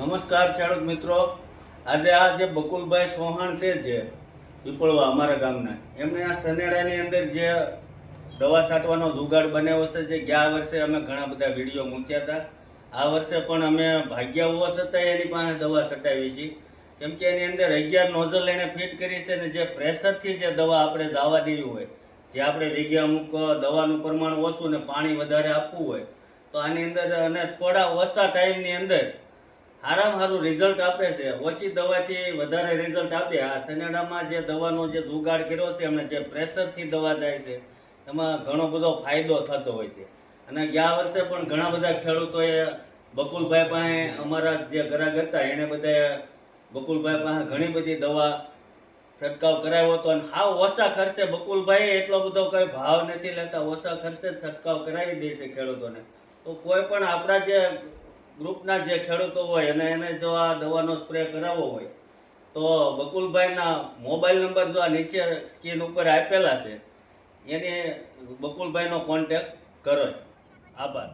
નમસ્કાર ખેડૂત મિત્રો। આજે આ જે બકુલભાઈ ચૌહાણ છે જે પીપળવા અમારા ગામના, એમને આ સનેડાની અંદર જે દવા છાંટવાનો જુગાડ બનાવ્યો છે, જે ગયા વર્ષે અમે ઘણા બધા વિડીયો મૂક્યા હતા। આ વર્ષે પણ અમે ભાગ્યા હોવા છતાં એની પાસે દવા છટાવી છે, કેમ કે એની અંદર 11 નોઝલ એને ફિટ કરી છે ને જે પ્રેશરથી જે દવા આપણે જવા દેવી હોય, જે આપણે વીઘે અમુક દવાનું પ્રમાણ ઓછું ને પાણી વધારે આપવું હોય તો આની અંદર અને થોડા ઓછા ટાઈમની અંદર સારામાં સારું રિઝલ્ટ આપે છે। ઓછી દવાથી વધારે રિઝલ્ટ આપે। આ સનેડામાં જે દવાનો જે જુગાડ કર્યો છે એમને, જે પ્રેશરથી દવા જાય છે એમાં ઘણો બધો ફાયદો થતો હોય છે। અને ગયા વર્ષે પણ ઘણા બધા ખેડૂતોએ બકુલભાઈ પાસે, અમારા જે ગ્રાહક હતા એને બધા બકુલભાઈ પાસે ઘણી બધી દવા છંટકાવ કરાવ્યો હતો। અને હાવ ઓછા ખર્ચે બકુલભાઈ એટલો બધો કોઈ ભાવ નથી લેતા, ઓછા ખર્ચે છંટકાવ કરાવી દે છે ખેડૂતોને। તો કોઈ પણ આપણા જે ગ્રુપના જે ખેડૂતો હોય અને એને જો આ દવાનો સ્પ્રે કરાવવો હોય તો બકુલભાઈના મોબાઈલ નંબર જો આ નીચે સ્ક્રીન ઉપર આપેલા છે એને બકુલભાઈનો કોન્ટેક્ટ કરો। આભાર।